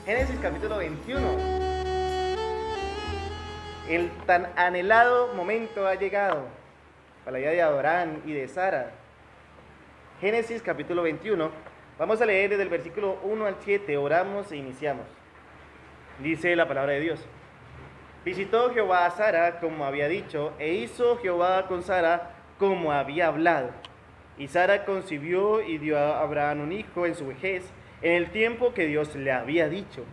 Génesis capítulo 21. El tan anhelado momento ha llegado para la vida de Abraham y de Sara. Génesis capítulo 21. Vamos a leer desde el versículo 1 al 7. Oramos e iniciamos. Dice la palabra de Dios. Visitó Jehová a Sara como había dicho, e hizo Jehová con Sara como había hablado. Y Sara concibió y dio a Abraham un hijo en su vejez, en el tiempo que Dios le había dicho.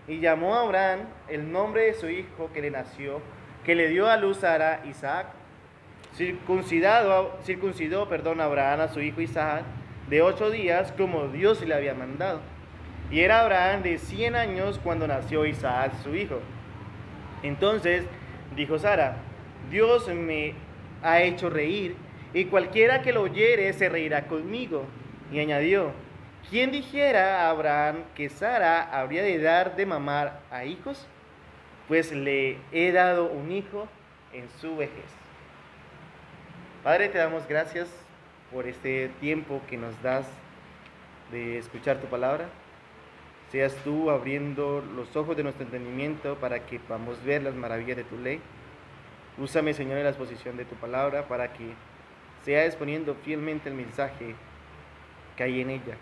Y llamó a Abraham el nombre de su hijo que le nació, que le dio a luz Sara, Isaac. Circuncidó Abraham a su hijo Isaac de 8 días, como Dios le había mandado. Y era Abraham de 100 años cuando nació Isaac su hijo. Entonces dijo Sara: Dios me ha hecho reír, y cualquiera que lo oyere se reirá conmigo. Y añadió: ¿quién dijera a Abraham que Sara habría de dar de mamar a hijos? Pues le he dado un hijo en su vejez. Padre, te damos gracias por este tiempo que nos das de escuchar tu palabra. Seas tú abriendo los ojos de nuestro entendimiento para que podamos ver las maravillas de tu ley. Úsame, Señor, en la exposición de tu palabra para que sea exponiendo fielmente el mensaje que hay en ella,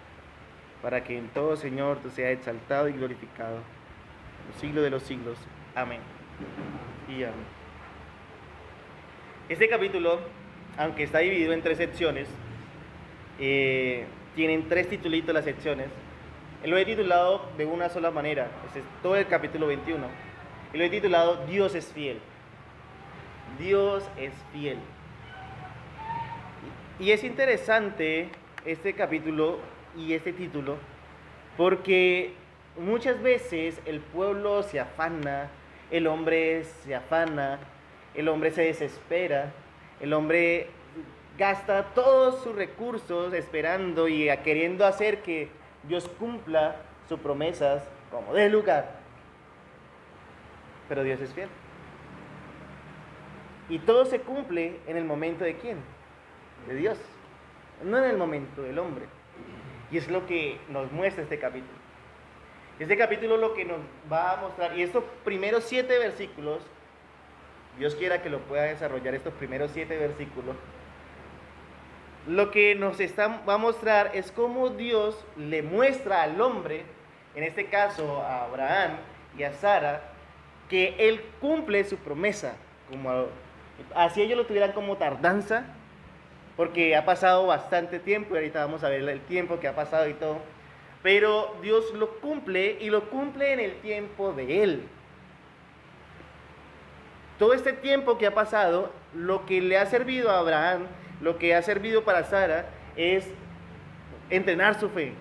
para que en todo, Señor, tú seas exaltado y glorificado en los siglos de los siglos. Amén y amén. Este capítulo, aunque está dividido en 3 secciones, tienen 3 titulitos las secciones. Lo he titulado de una sola manera, ese es todo el capítulo 21, y lo he titulado Dios es fiel. Dios es fiel. Y es interesante este capítulo y este título, porque muchas veces el pueblo se afana, el hombre se afana, el hombre se desespera, el hombre gasta todos sus recursos esperando y queriendo hacer que Dios cumpla sus promesas como dé lugar. Pero Dios es fiel. Y todo se cumple en el momento de ¿quién? De Dios, no en el momento del hombre. Y es lo que nos muestra este capítulo. Este capítulo lo que nos va a mostrar, y estos primeros 7 versículos, Dios quiera que lo pueda desarrollar estos primeros 7 versículos, lo que nos va a mostrar es cómo Dios le muestra al hombre, en este caso a Abraham y a Sara, que Él cumple su promesa, como así ellos lo tuvieran como tardanza, porque ha pasado bastante tiempo, y ahorita vamos a ver el tiempo que ha pasado y todo, pero Dios lo cumple, y lo cumple en el tiempo de Él. Todo este tiempo que ha pasado, lo que le ha servido a Abraham, lo que ha servido para Sara, es entrenar su fe.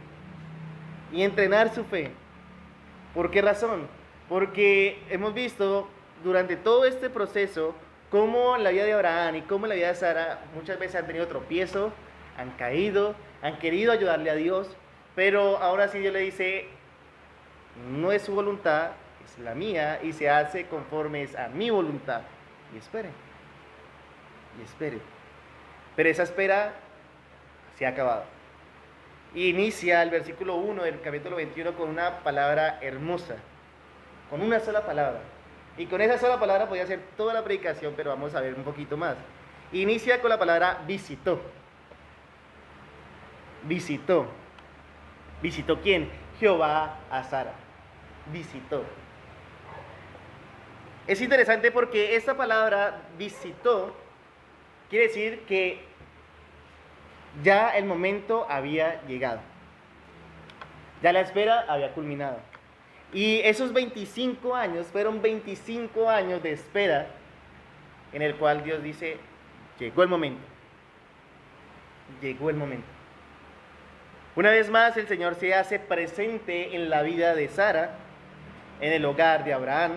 Y entrenar su fe. ¿Por qué razón? Porque hemos visto durante todo este proceso cómo la vida de Abraham y cómo la vida de Sara muchas veces han tenido tropiezo, han caído, han querido ayudarle a Dios, pero ahora sí Dios le dice: no es su voluntad, es la mía, y se hace conforme es a mi voluntad. Y espere. Pero esa espera se ha acabado. Y inicia el versículo 1 del capítulo 21 con una palabra hermosa, con una sola palabra. Y con esa sola palabra podía hacer toda la predicación, pero vamos a ver un poquito más. Inicia con la palabra visitó. Visitó. ¿Visitó quién? Jehová a Sara. Visitó. Es interesante porque esta palabra visitó quiere decir que ya el momento había llegado. Ya la espera había culminado. Y esos 25 años fueron 25 años de espera en el cual Dios dice: llegó el momento. Llegó el momento. Una vez más el Señor se hace presente en la vida de Sara, en el hogar de Abraham,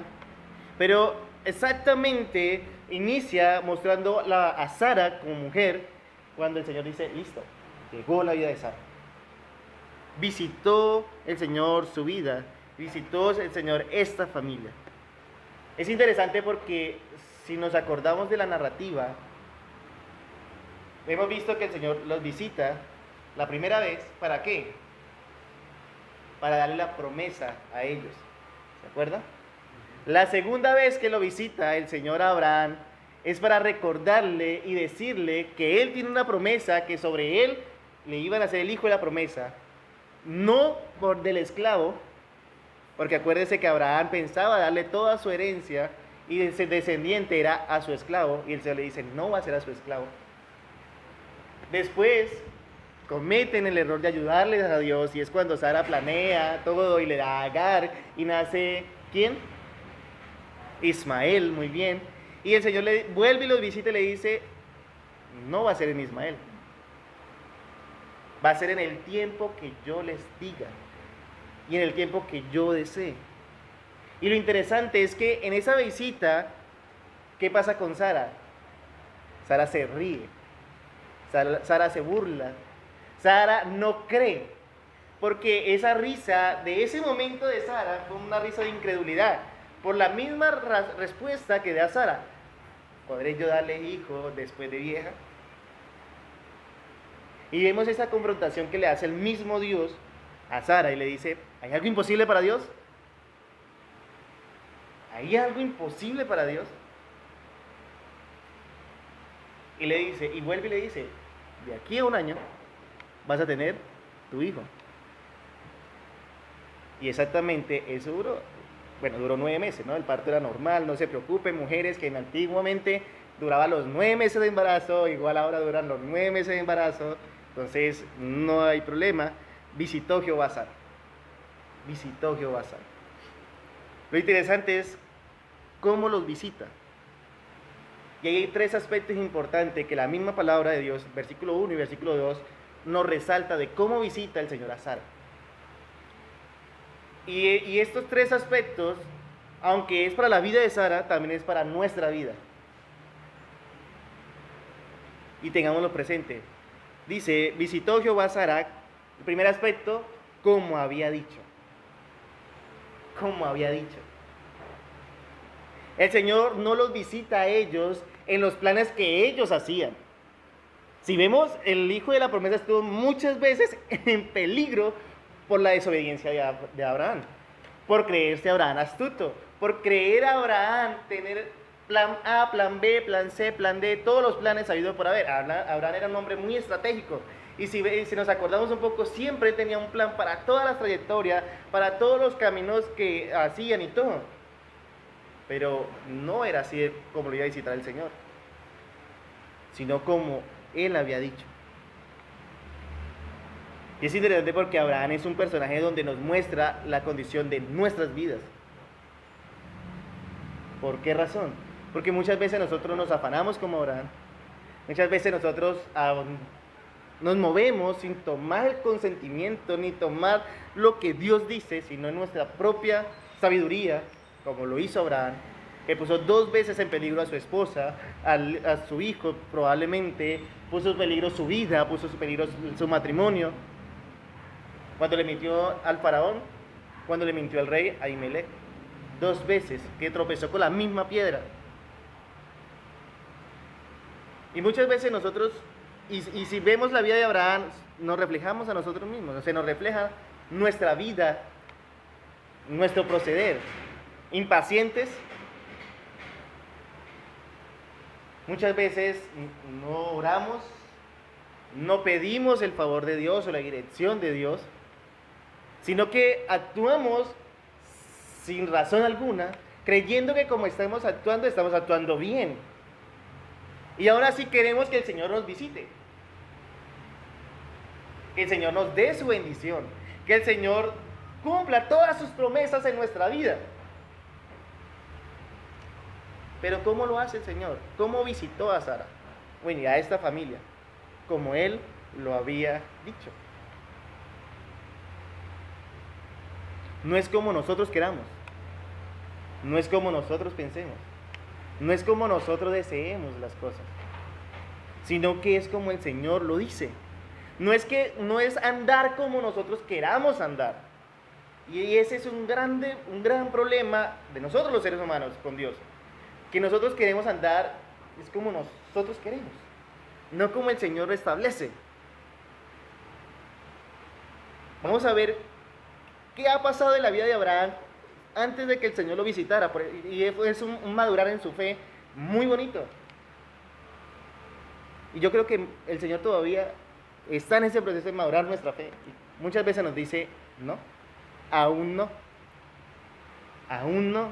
pero exactamente inicia mostrando a Sara como mujer cuando el Señor dice: listo, llegó la vida de Sara. Visitó el Señor su vida, visitó el Señor esta familia. Es interesante porque si nos acordamos de la narrativa, hemos visto que el Señor los visita la primera vez. ¿Para qué? Para darle la promesa a ellos. ¿Se acuerda? La segunda vez que lo visita el Señor a Abraham es para recordarle y decirle que él tiene una promesa, que sobre él le iban a hacer el hijo de la promesa, no por del esclavo, porque acuérdese que Abraham pensaba darle toda su herencia y ese descendiente era a su esclavo, y el Señor le dice, no va a ser a su esclavo. Después cometen el error de ayudarles a Dios, y es cuando Sara planea todo y le da a Agar, y nace, ¿quién? Ismael, muy bien. Y el Señor le vuelve y los visita y le dice, no va a ser en Ismael, va a ser en el tiempo que yo les diga y en el tiempo que yo desee. Y lo interesante es que en esa visita, ¿qué pasa con Sara? Sara se ríe, Sara se burla, Sara no cree, porque esa risa de ese momento de Sara fue una risa de incredulidad, por la misma respuesta que da Sara. ¿Podré yo darle hijo después de vieja? Y vemos esa confrontación que le hace el mismo Dios a Sara y le dice, ¿hay algo imposible para Dios? ¿Hay algo imposible para Dios? Y le dice, y vuelve y le dice, de aquí a un año vas a tener tu hijo. Y exactamente eso duró 9 meses, ¿no? El parto era normal, no se preocupen, mujeres, que antiguamente duraba los 9 meses de embarazo, igual ahora duran los 9 meses de embarazo, entonces no hay problema. Visitó Jehová a Sara. Visitó Jehová a Sara. Lo interesante es cómo los visita. Y hay 3 aspectos importantes que la misma palabra de Dios, versículo 1 y versículo 2, nos resalta de cómo visita el Señor a Sara. Y estos 3 aspectos, aunque es para la vida de Sara, también es para nuestra vida. Y tengámoslo presente. Dice, visitó Jehová a Sara, el primer aspecto, como había dicho. Como había dicho. El Señor no los visita a ellos en los planes que ellos hacían. Si vemos, el hijo de la promesa estuvo muchas veces en peligro por la desobediencia de Abraham, por creerse Abraham astuto, por creer a Abraham tener plan A, plan B, plan C, plan D, todos los planes habidos por haber. Abraham era un hombre muy estratégico, y si nos acordamos un poco, siempre tenía un plan para todas las trayectorias, para todos los caminos que hacían y todo. Pero no era así como lo iba a visitar el Señor, sino como Él había dicho. Y es interesante porque Abraham es un personaje donde nos muestra la condición de nuestras vidas. ¿Por qué razón? Porque muchas veces nosotros nos afanamos como Abraham. Muchas veces nosotros nos movemos sin tomar el consentimiento ni tomar lo que Dios dice, sino en nuestra propia sabiduría, como lo hizo Abraham, que puso 2 veces en peligro a su esposa, a su hijo probablemente, puso en peligro su vida, puso en peligro su matrimonio. Cuando le mintió al faraón, cuando le mintió al rey Ahimelech, 2 veces, que tropezó con la misma piedra. Y muchas veces nosotros, y si vemos la vida de Abraham, nos reflejamos a nosotros mismos, o sea, nos refleja nuestra vida, nuestro proceder. Impacientes, muchas veces no oramos, no pedimos el favor de Dios o la dirección de Dios, sino que actuamos sin razón alguna, creyendo que como estamos actuando bien. Y ahora sí queremos que el Señor nos visite, que el Señor nos dé su bendición, que el Señor cumpla todas sus promesas en nuestra vida. Pero ¿cómo lo hace el Señor? ¿Cómo visitó a Sara? Bueno, y a esta familia, como Él lo había dicho. No es como nosotros queramos, no es como nosotros pensemos, no es como nosotros deseemos las cosas, sino que es como el Señor lo dice. No es andar como nosotros queramos andar. Y ese es un gran problema de nosotros los seres humanos con Dios, que nosotros queremos andar es como nosotros queremos, no como el Señor lo establece. Vamos a ver qué ha pasado en la vida de Abraham antes de que el Señor lo visitara. Y es un madurar en su fe muy bonito. Y yo creo que el Señor todavía está en ese proceso de madurar nuestra fe. Y muchas veces nos dice, no, aún no, aún no.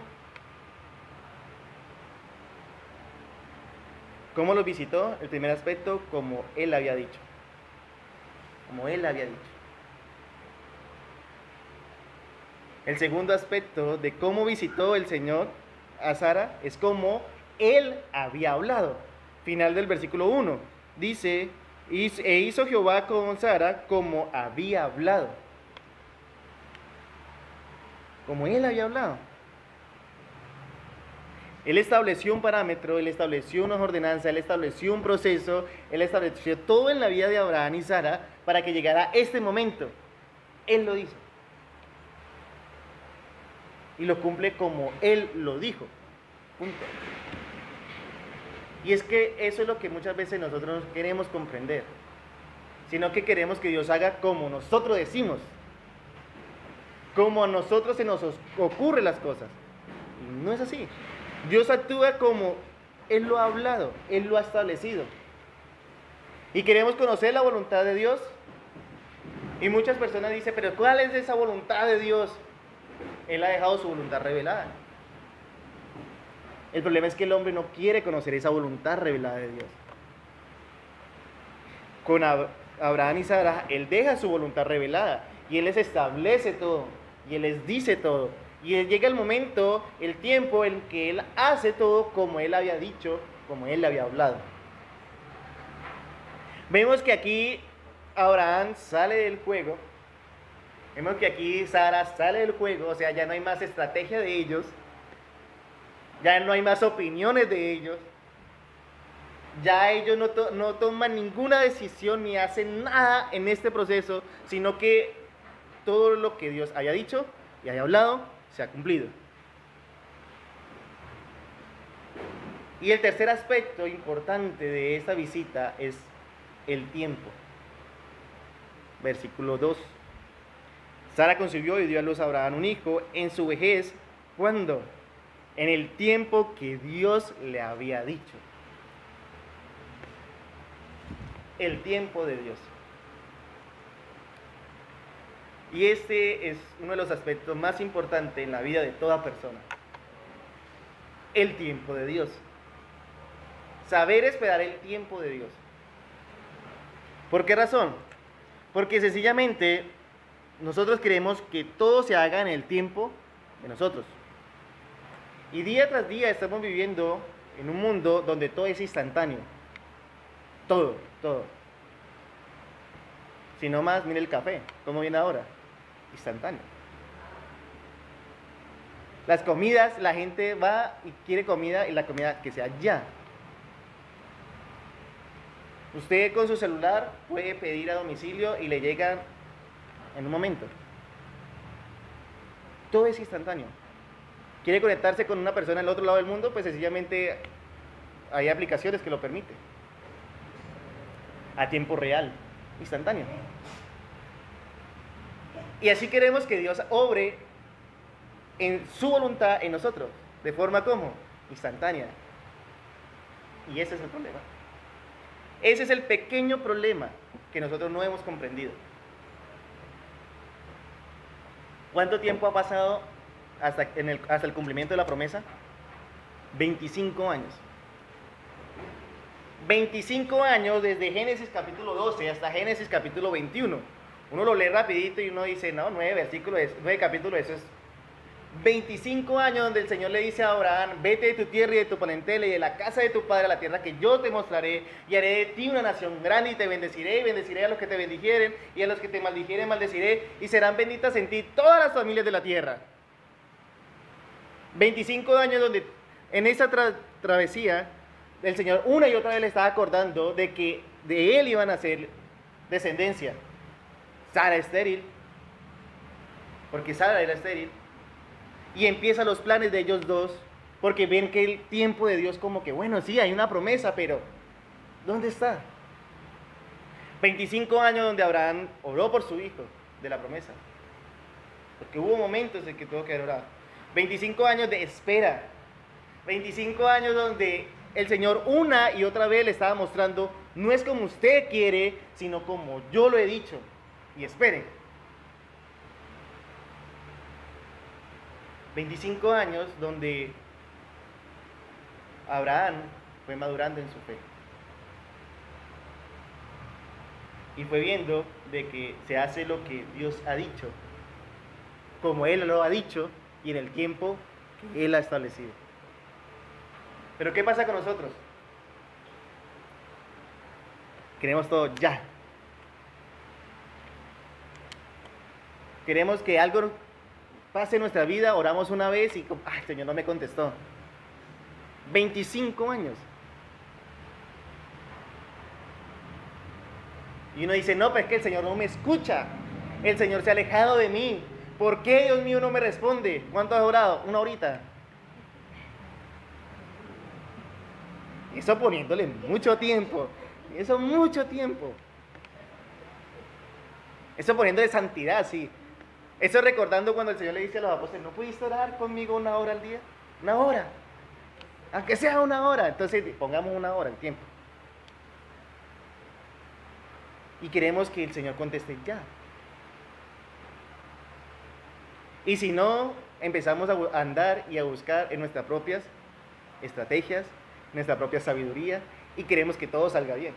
¿Cómo lo visitó? El primer aspecto, como Él había dicho. Como Él había dicho. El segundo aspecto de cómo visitó el Señor a Sara es como Él había hablado. Final del versículo 1. Dice, e hizo Jehová con Sara como había hablado. Como Él había hablado. Él estableció un parámetro, Él estableció una ordenanza, Él estableció un proceso, Él estableció todo en la vida de Abraham y Sara para que llegara este momento. Él lo hizo. Y lo cumple como Él lo dijo. Punto. Y es que eso es lo que muchas veces nosotros no queremos comprender, sino que queremos que Dios haga como nosotros decimos, como a nosotros se nos ocurren las cosas. Y no es así. Dios actúa como Él lo ha hablado, Él lo ha establecido. Y queremos conocer la voluntad de Dios. Y muchas personas dicen, pero ¿cuál es esa voluntad de Dios? Él ha dejado su voluntad revelada. El problema es que el hombre no quiere conocer esa voluntad revelada de Dios. Con Abraham y Sara, Él deja su voluntad revelada y Él les establece todo y Él les dice todo. Y llega el momento, el tiempo en que Él hace todo como Él había dicho, como Él le había hablado. Vemos que aquí Abraham sale del juego. Vemos que aquí Sara sale del juego, o sea, ya no hay más estrategia de ellos. Ya no hay más opiniones de ellos. Ya ellos no toman ninguna decisión ni hacen nada en este proceso, sino que todo lo que Dios haya dicho y haya hablado se ha cumplido. Y el tercer aspecto importante de esta visita es el tiempo. Versículo 2. Sara concibió y dio a luz a Abraham un hijo en su vejez. ¿Cuándo? En el tiempo que Dios le había dicho. El tiempo de Dios. Y este es uno de los aspectos más importantes en la vida de toda persona. El tiempo de Dios. Saber esperar el tiempo de Dios. ¿Por qué razón? Porque sencillamente nosotros queremos que todo se haga en el tiempo de nosotros. Y día tras día estamos viviendo en un mundo donde todo es instantáneo. Todo. Si no más, mire el café, ¿cómo viene ahora? Instantáneo. Las comidas, la gente va y quiere comida y la comida que sea ya. Usted con su celular puede pedir a domicilio y le llegan en un momento. Todo es instantáneo. Quiere conectarse con una persona al otro lado del mundo, pues sencillamente hay aplicaciones que lo permiten. A tiempo real, instantáneo. Y así queremos que Dios obre en su voluntad en nosotros, de forma como instantánea. Y ese es el problema. Ese es el pequeño problema que nosotros no hemos comprendido. ¿Cuánto tiempo ha pasado hasta el cumplimiento de la promesa? 25 años. 25 años desde Génesis capítulo 12 hasta Génesis capítulo 21. Uno lo lee rapidito y uno dice, no, 9 capítulos, eso es 25 años donde el Señor le dice a Abraham, vete de tu tierra y de tu parentela y de la casa de tu padre a la tierra que yo te mostraré, y haré de ti una nación grande y te bendeciré, y bendeciré a los que te bendijeren, y a los que te maldijeren maldeciré, y serán benditas en ti todas las familias de la tierra. 25 años donde en esa travesía el Señor una y otra vez le estaba acordando de que de él iban a ser descendencia. Sara estéril, porque Sara era estéril. Y empiezan los planes de ellos dos, porque ven que el tiempo de Dios como que, bueno, sí, hay una promesa, pero ¿dónde está? 25 años donde Abraham oró por su hijo de la promesa. Porque hubo momentos en que tuvo que orar. 25 años de espera. 25 años donde el Señor una y otra vez le estaba mostrando, no es como usted quiere, sino como yo lo he dicho. Y esperen. 25 años donde Abraham fue madurando en su fe. Y fue viendo de que se hace lo que Dios ha dicho, como Él lo ha dicho y en el tiempo que Él ha establecido. Pero ¿qué pasa con nosotros? Queremos todo ya. Queremos que algo pase en nuestra vida, oramos una vez y el Señor no me contestó. 25 años. Y uno dice, no, pero es que el Señor no me escucha. El Señor se ha alejado de mí. ¿Por qué, Dios mío, no me responde? ¿Cuánto has orado? Una horita. Eso poniéndole mucho tiempo. Eso mucho tiempo. Eso poniéndole santidad, sí. Eso recordando cuando el Señor le dice a los apóstoles, ¿no pudiste orar conmigo una hora al día? Una hora. Aunque sea una hora. Entonces pongamos una hora, el tiempo. Y queremos que el Señor conteste ya. Y si no, empezamos a andar y a buscar en nuestras propias estrategias, nuestra propia sabiduría, y queremos que todo salga bien.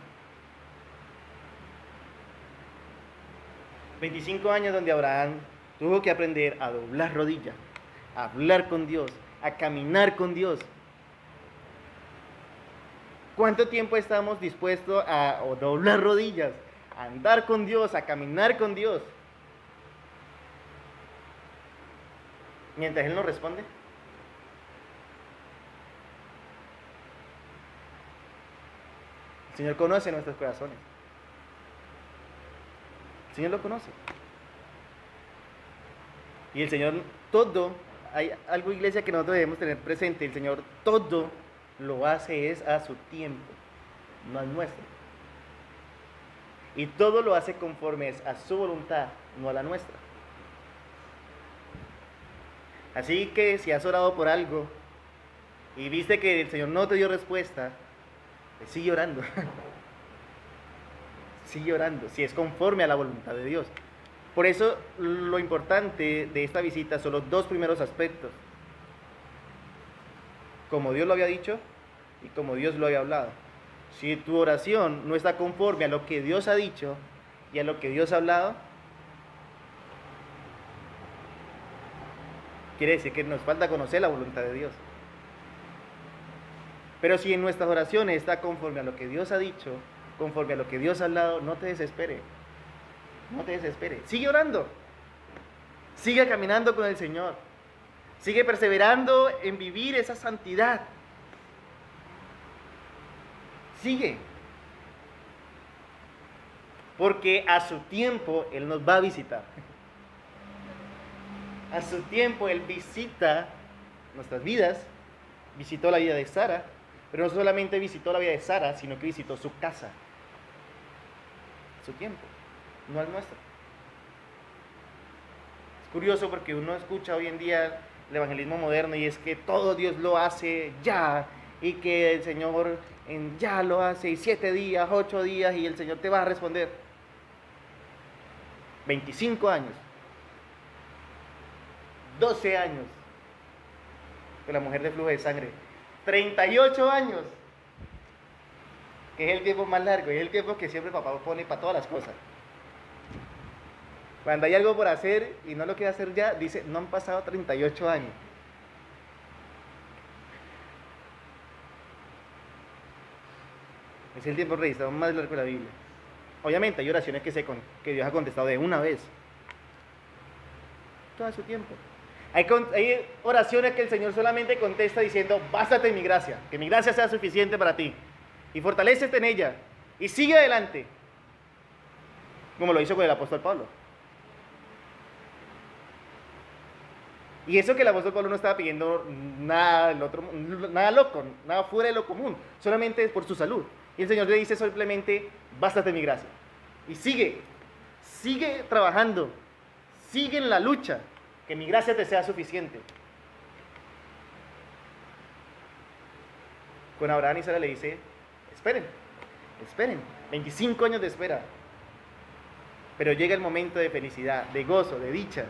25 años donde Abraham tuvo que aprender a doblar rodillas, a hablar con Dios, a caminar con Dios. ¿Cuánto tiempo estamos dispuestos a doblar rodillas, a andar con Dios, a caminar con Dios? Mientras Él nos responde. El Señor conoce nuestros corazones. El Señor lo conoce. Y el Señor todo, hay algo, iglesia, que nosotros debemos tener presente. El Señor todo lo hace es a su tiempo, no al nuestro. Y todo lo hace conforme es a su voluntad, no a la nuestra. Así que si has orado por algo y viste que el Señor no te dio respuesta, pues sigue orando. Sigue orando, si es conforme a la voluntad de Dios. Por eso lo importante de esta visita son los dos primeros aspectos. Como Dios lo había dicho y como Dios lo había hablado. Si tu oración no está conforme a lo que Dios ha dicho y a lo que Dios ha hablado, quiere decir que nos falta conocer la voluntad de Dios. Pero si en nuestras oraciones está conforme a lo que Dios ha dicho, conforme a lo que Dios ha hablado, no te desesperes. No te desesperes. Sigue orando. Sigue caminando con el Señor. Sigue perseverando en vivir esa santidad. Sigue. Porque a su tiempo Él nos va a visitar. A su tiempo Él visita nuestras vidas. Visitó la vida de Sara. Pero no solamente visitó la vida de Sara, sino que visitó su casa. Su tiempo, no al nuestro. Es curioso porque uno escucha hoy en día el evangelismo moderno y es que todo Dios lo hace ya, y que el Señor ya lo hace, y 7 días, 8 días, y el Señor te va a responder. 25 años, 12 años con la mujer de flujo de sangre, 38 años, que es el tiempo más largo, y es el tiempo que siempre papá pone para todas las cosas. Cuando hay algo por hacer y no lo quiere hacer ya, dice, no han pasado 38 años. Es el tiempo registrado más largo de la Biblia. Obviamente hay oraciones que Dios ha contestado de una vez. Todo su tiempo. Hay oraciones que el Señor solamente contesta diciendo, bástate en mi gracia, que mi gracia sea suficiente para ti. Y fortalécete en ella. Y sigue adelante. Como lo hizo con el apóstol Pablo. Y eso que el apóstol Pablo no estaba pidiendo nada loco, nada fuera de lo común. Solamente por su salud. Y el Señor le dice simplemente, bástate en mi gracia. Y sigue trabajando. Sigue en la lucha. Que mi gracia te sea suficiente. con Abraham y Sara le dice, esperen, esperen, 25 años de espera. Pero llega el momento de felicidad, de gozo, de dicha.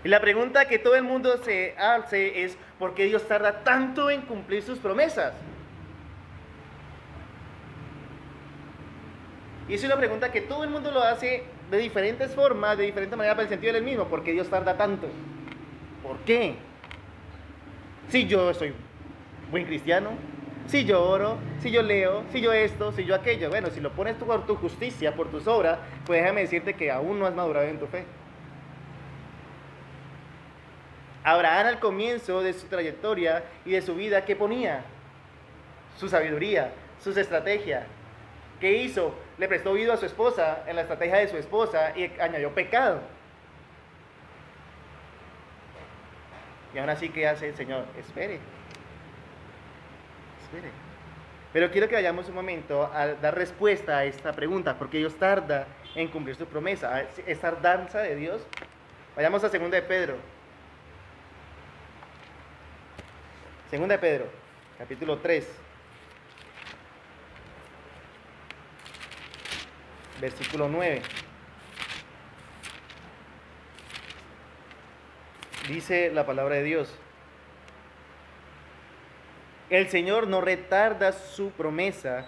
Y la pregunta que todo el mundo se hace es, ¿por qué Dios tarda tanto en cumplir sus promesas? Y esa es una pregunta que todo el mundo lo hace de diferentes formas, de diferentes maneras, pero el sentido es el mismo. ¿Por qué Dios tarda tanto? ¿Por qué? Si yo soy buen cristiano, si yo oro, si yo leo, si yo esto, si yo aquello. Bueno, si lo pones tú por tu justicia, por tus obras, pues déjame decirte que aún no has madurado en tu fe. Abraham al comienzo de su trayectoria y de su vida, ¿qué ponía? Su sabiduría, sus estrategias. ¿Qué hizo? Le prestó oído a su esposa en la estrategia de su esposa y añadió pecado. Y aún así, ¿qué hace el Señor? Espere. Espere. Pero quiero que vayamos un momento a dar respuesta a esta pregunta, porque Dios tarda en cumplir su promesa. ¿Es tardanza de Dios? Vayamos a 2 de Pedro. 2 de Pedro, capítulo 3. Versículo 9. Dice la palabra de Dios: el Señor no retarda su promesa,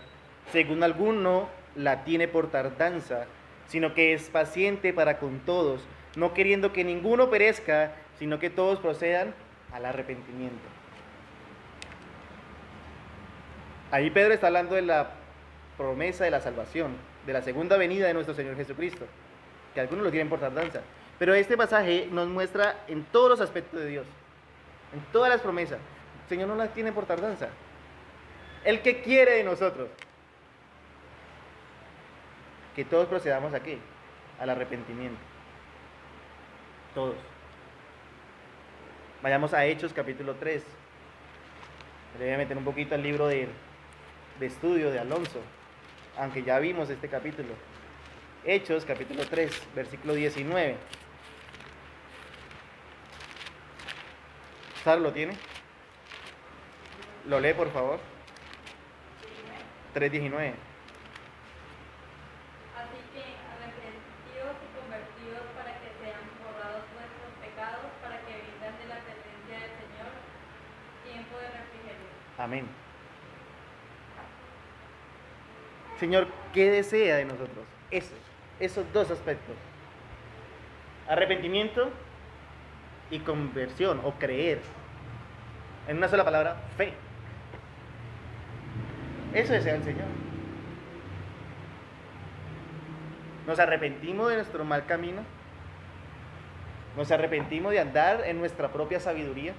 según alguno la tiene por tardanza, sino que es paciente para con todos, no queriendo que ninguno perezca, sino que todos procedan al arrepentimiento. Ahí Pedro está hablando de la promesa de la salvación, de la segunda venida de nuestro Señor Jesucristo, que algunos lo tienen por tardanza. Pero este pasaje nos muestra en todos los aspectos de Dios, en todas las promesas. El Señor no las tiene por tardanza. El que quiere de nosotros que todos procedamos aquí, al arrepentimiento. Todos. Vayamos a Hechos capítulo 3. Le voy a meter un poquito al libro de estudio de Alonso, aunque ya vimos este capítulo. Hechos capítulo 3, versículo 19. ¿Sara lo tiene? Lo lee, por favor. 3:19. Así que arrepentidos y convertidos para que sean borrados vuestros pecados, para que vivan de la presencia del Señor, tiempo de refrigerio. Amén. Señor, ¿qué desea de nosotros? Esos dos aspectos. Arrepentimiento y conversión o creer. En una sola palabra, fe. Eso desea el Señor. Nos arrepentimos de nuestro mal camino. Nos arrepentimos de andar en nuestra propia sabiduría.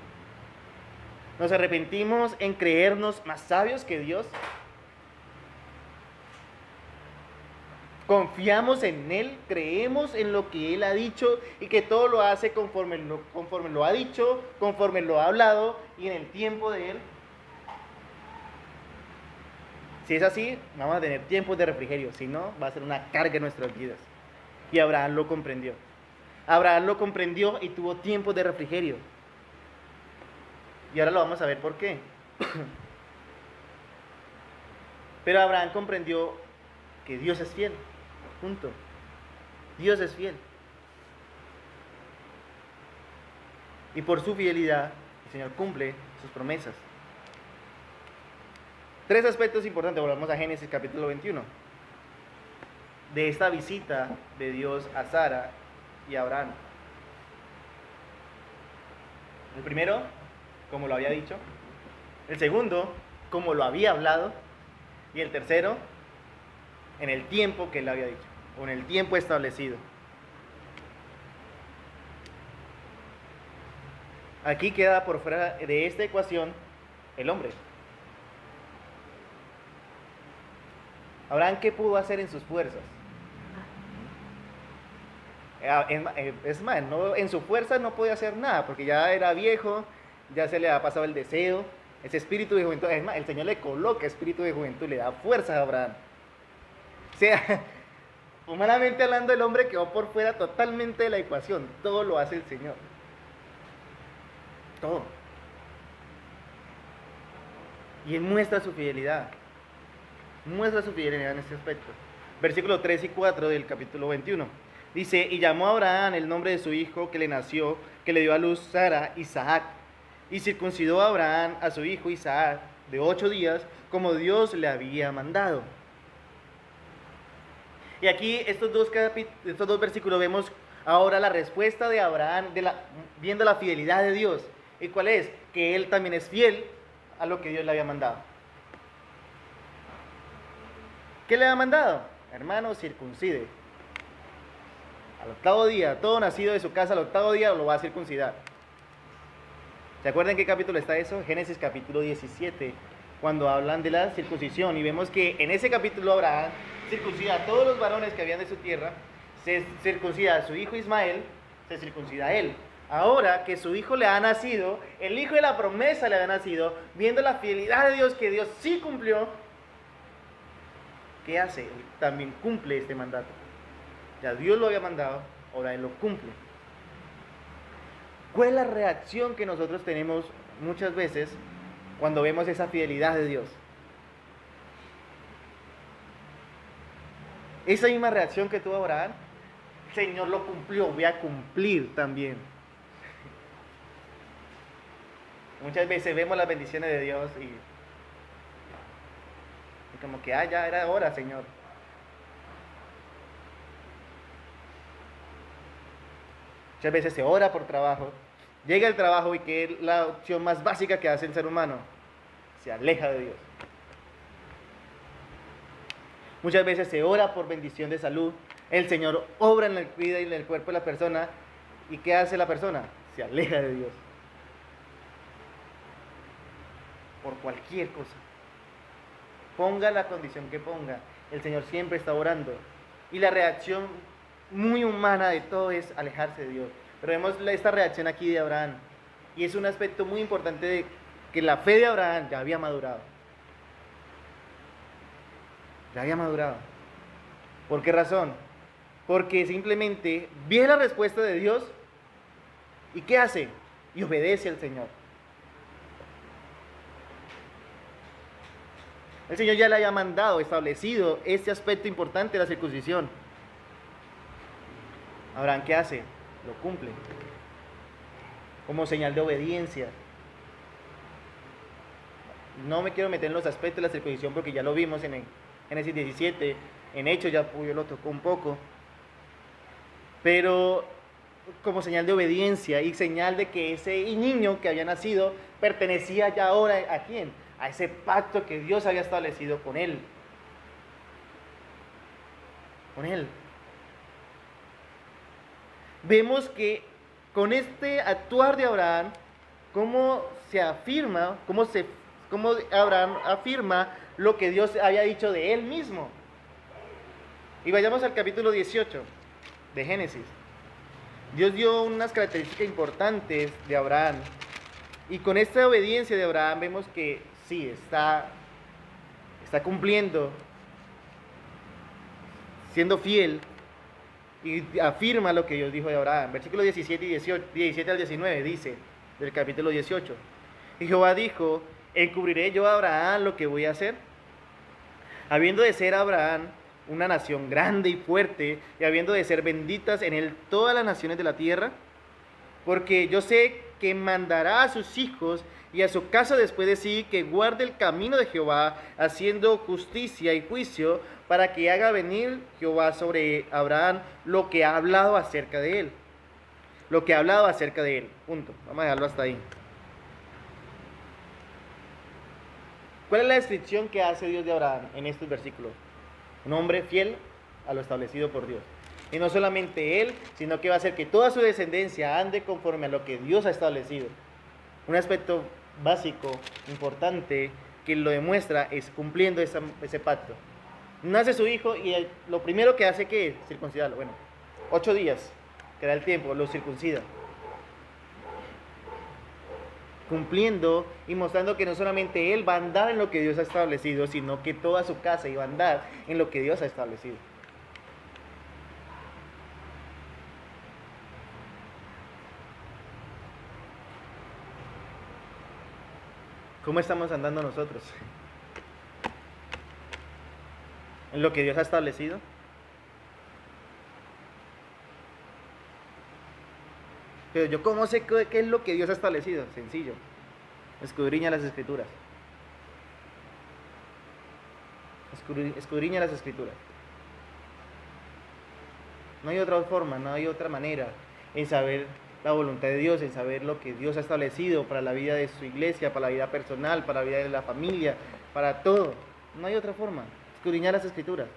Nos arrepentimos en creernos más sabios que Dios. Confiamos en Él, creemos en lo que Él ha dicho y que todo lo hace conforme lo ha dicho, conforme lo ha hablado y en el tiempo de Él. Si es así, vamos a tener tiempos de refrigerio, si no, va a ser una carga en nuestras vidas. Y Abraham lo comprendió. Abraham lo comprendió y tuvo tiempos de refrigerio. Y ahora lo vamos a ver por qué. Pero Abraham comprendió que Dios es fiel. Punto. Dios es fiel. Y por su fidelidad, el Señor cumple sus promesas. 3 aspectos importantes. Volvamos a Génesis capítulo 21. De esta visita de Dios a Sara y a Abraham. El primero, como lo había dicho. El segundo, como lo había hablado. Y el tercero, en el tiempo que él había dicho, o en el tiempo establecido. Aquí queda por fuera de esta ecuación el hombre. Abraham, ¿qué pudo hacer en sus fuerzas? Es más, no, en su fuerza no podía hacer nada, porque ya era viejo, ya se le ha pasado el deseo, ese espíritu de juventud. Es más, el Señor le coloca espíritu de juventud, le da fuerza a Abraham. O sea, humanamente hablando, el hombre quedó por fuera totalmente de la ecuación. Todo lo hace el Señor. Todo. Y él muestra su fidelidad. Muestra su fidelidad en este aspecto. Versículos 3 y 4 del capítulo 21. Dice, y llamó a Abraham el nombre de su hijo que le nació, que le dio a luz Sara, Isaac. Y circuncidó a Abraham a su hijo Isaac de 8 días, como Dios le había mandado. Y aquí estos dos versículos vemos ahora la respuesta de Abraham viendo la fidelidad de Dios. ¿Y cuál es? Que él también es fiel a lo que Dios le había mandado. ¿Qué le había mandado? Hermano, circuncide. Al 8º día, todo nacido de su casa al 8º día lo va a circuncidar. ¿Se acuerdan en qué capítulo está eso? Génesis capítulo 17, cuando hablan de la circuncisión. Y vemos que en ese capítulo Abraham circuncida a todos los varones que habían de su tierra, se circuncida a su hijo Ismael, se circuncida a él. Ahora que su hijo le ha nacido, el hijo de la promesa le ha nacido, viendo la fidelidad de Dios, que Dios sí cumplió, ¿qué hace? Él también cumple este mandato. Ya Dios lo había mandado, ahora él lo cumple. ¿Cuál es la reacción que nosotros tenemos muchas veces cuando vemos esa fidelidad de Dios? Esa misma reacción que tuvo Abraham, el Señor lo cumplió, voy a cumplir también. Muchas veces vemos las bendiciones de Dios y como que, ya era hora, Señor. Muchas veces se ora por trabajo, llega el trabajo y que es la opción más básica que hace el ser humano, se aleja de Dios. Muchas veces se ora por bendición de salud, el Señor obra en la vida y en el cuerpo de la persona, ¿y qué hace la persona? Se aleja de Dios. Por cualquier cosa. Ponga la condición que ponga, el Señor siempre está orando. Y la reacción muy humana de todo es alejarse de Dios. Pero vemos esta reacción aquí de Abraham. Y es un aspecto muy importante de que la fe de Abraham ya había madurado. Ya había madurado. ¿Por qué razón? Porque simplemente ve la respuesta de Dios y ¿qué hace? Y obedece al Señor. El Señor ya le había mandado, establecido este aspecto importante de la circuncisión. Abraham, ¿qué hace? Lo cumple. Como señal de obediencia. No me quiero meter en los aspectos de la circuncisión porque ya lo vimos en Génesis 17, en Hechos ya lo tocó un poco. Pero como señal de obediencia y señal de que ese niño que había nacido pertenecía ya ahora ¿a quién? A ese pacto que Dios había establecido con él. Con él. Vemos que con este actuar de Abraham, cómo se afirma, cómo Abraham afirma lo que Dios había dicho de él mismo. Y vayamos al capítulo 18 de Génesis. Dios dio unas características importantes de Abraham. Y con esta obediencia de Abraham vemos que sí, está cumpliendo, siendo fiel, y afirma lo que Dios dijo de Abraham. Versículos 17 al 19 dice, del capítulo 18. Y Jehová dijo, ¿encubriré yo a Abraham lo que voy a hacer? Habiendo de ser Abraham una nación grande y fuerte, y habiendo de ser benditas en él todas las naciones de la tierra, porque yo sé que mandará a sus hijos y a su casa después de sí que guarde el camino de Jehová, haciendo justicia y juicio, para que haga venir Jehová sobre Abraham lo que ha hablado acerca de él. Lo que ha hablado acerca de él. Punto. Vamos a dejarlo hasta ahí. ¿Cuál es la descripción que hace Dios de Abraham en estos versículos? Un hombre fiel a lo establecido por Dios. Y no solamente él, sino que va a hacer que toda su descendencia ande conforme a lo que Dios ha establecido. Un aspecto básico, importante, que lo demuestra es cumpliendo ese pacto. Nace su hijo y lo primero que hace, ¿qué es? Circuncidarlo. Bueno, 8 días, que da el tiempo, lo circuncida. Cumpliendo y mostrando que no solamente él va a andar en lo que Dios ha establecido, sino que toda su casa iba a andar en lo que Dios ha establecido. ¿Cómo estamos andando nosotros? ¿En lo que Dios ha establecido? Pero yo, ¿cómo sé qué es lo que Dios ha establecido? Sencillo. Escudriña las Escrituras. Escudriña las Escrituras. No hay otra forma, no hay otra manera en saber la voluntad de Dios, en saber lo que Dios ha establecido para la vida de su iglesia, para la vida personal, para la vida de la familia, para todo. No hay otra forma. Escudriñar las Escrituras.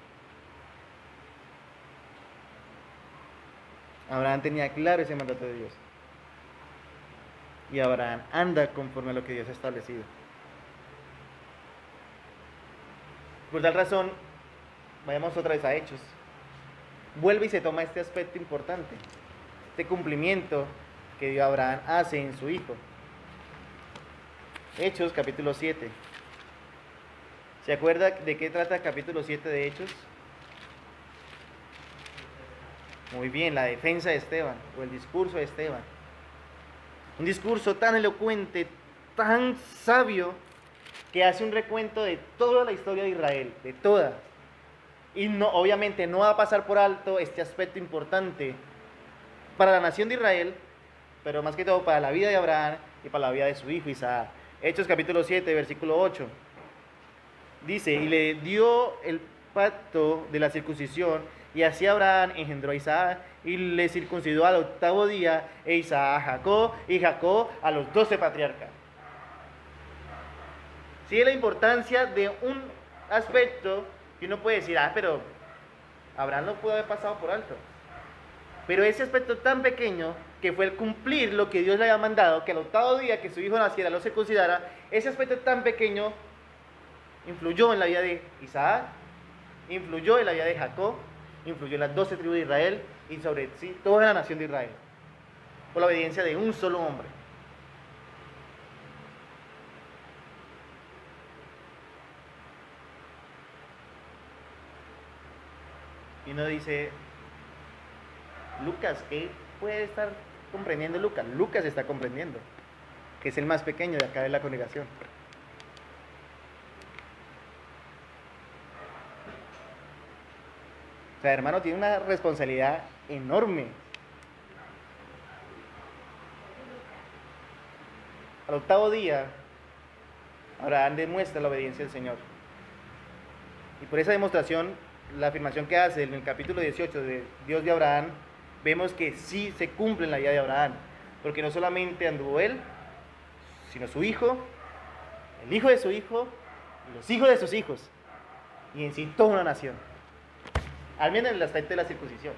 Abraham tenía claro ese mandato de Dios. Y Abraham anda conforme a lo que Dios ha establecido. Por tal razón, vayamos otra vez a Hechos. Vuelve y se toma este aspecto importante, este cumplimiento que Abraham hace en su hijo. Hechos capítulo 7. ¿Se acuerda de qué trata el capítulo 7 de Hechos? Muy bien, la defensa de Esteban, o el discurso de Esteban. Un discurso tan elocuente, tan sabio, que hace un recuento de toda la historia de Israel, de toda. Y no, obviamente no va a pasar por alto este aspecto importante para la nación de Israel, pero más que todo para la vida de Abraham y para la vida de su hijo Isaac. Hechos capítulo 7, versículo 8. Dice, y le dio el pacto de la circuncisión, y así Abraham engendró a Isaac, y le circuncidó al 8º día, e Isaac a Jacob, y Jacob a los 12 patriarcas. Sí, la importancia de un aspecto que uno puede decir, pero Abraham no pudo haber pasado por alto. Pero ese aspecto tan pequeño, que fue el cumplir lo que Dios le había mandado, que al 8º día que su hijo naciera lo circuncidara, ese aspecto tan pequeño influyó en la vida de Isaac, influyó en la vida de Jacob, influyó en las 12 tribus de Israel y sobre sí toda la nación de Israel, por la obediencia de un solo hombre. Y uno dice, Lucas, ¿qué puede estar comprendiendo Lucas? Lucas está comprendiendo, que es el más pequeño de acá de la congregación. O sea, hermano, tiene una responsabilidad enorme. Al 8º día, Abraham demuestra la obediencia del Señor. Y por esa demostración, la afirmación que hace en el capítulo 18 de Dios de Abraham, vemos que sí se cumple en la vida de Abraham. Porque no solamente anduvo él, sino su hijo, el hijo de su hijo, y los hijos de sus hijos. Y en sí toda una nación. Al menos en el aspecto de la circuncisión.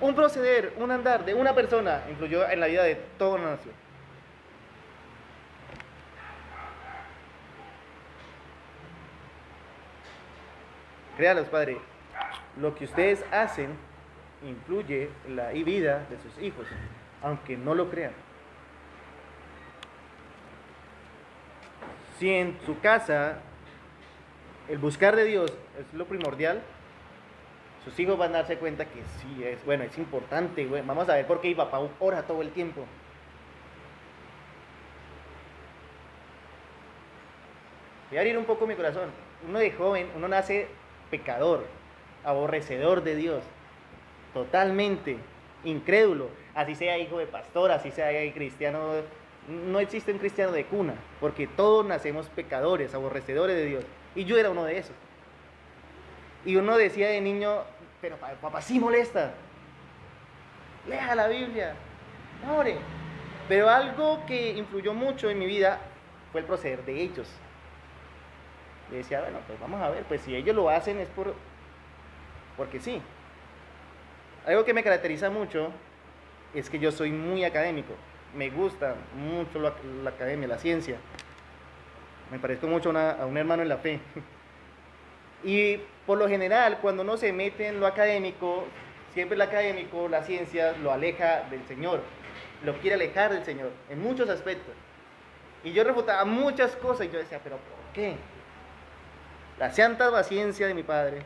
Un proceder, un andar de una persona influyó en la vida de toda una nación. Créalos, Padre, lo que ustedes hacen influye en la vida de sus hijos, aunque no lo crean. Si en su casa el buscar de Dios es lo primordial, sus hijos van a darse cuenta que sí, es importante. Vamos a ver por qué mi papá ora todo el tiempo. Voy a abrir un poco mi corazón. Uno de joven, uno nace pecador, aborrecedor de Dios, totalmente incrédulo, así sea hijo de pastor, así sea cristiano. No existe un cristiano de cuna, porque todos nacemos pecadores, aborrecedores de Dios, y yo era uno de esos. Y uno decía de niño, pero papá sí molesta, lea la Biblia, ore. Pero algo que influyó mucho en mi vida fue el proceder de ellos. Y decía, bueno, pues vamos a ver, pues si ellos lo hacen es porque sí. Algo que me caracteriza mucho es que yo soy muy académico. Me gusta mucho la academia, la ciencia. Me parezco mucho a un hermano en la fe. Y por lo general, cuando uno se mete en lo académico, siempre el académico, la ciencia, lo aleja del Señor. Lo quiere alejar del Señor, en muchos aspectos. Y yo refutaba muchas cosas y yo decía, ¿pero por qué? La santa paciencia de mi padre.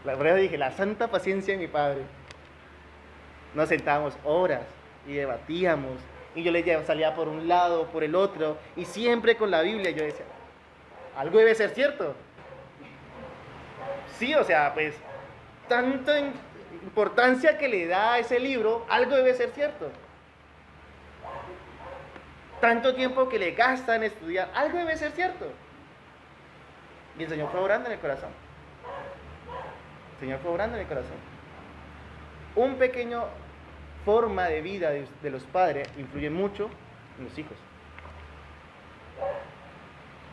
La verdad dije, la santa paciencia de mi padre. nos sentábamos horas y debatíamos. Y yo salía por un lado, por el otro, y siempre con la Biblia yo decía, algo debe ser cierto. Sí, o sea, pues, tanta importancia que le da a ese libro, algo debe ser cierto. Tanto tiempo que le gasta en estudiar, algo debe ser cierto. Y el Señor fue orando en el corazón. El Señor fue orando en el corazón. Un pequeño forma de vida de los padres influye mucho en los hijos.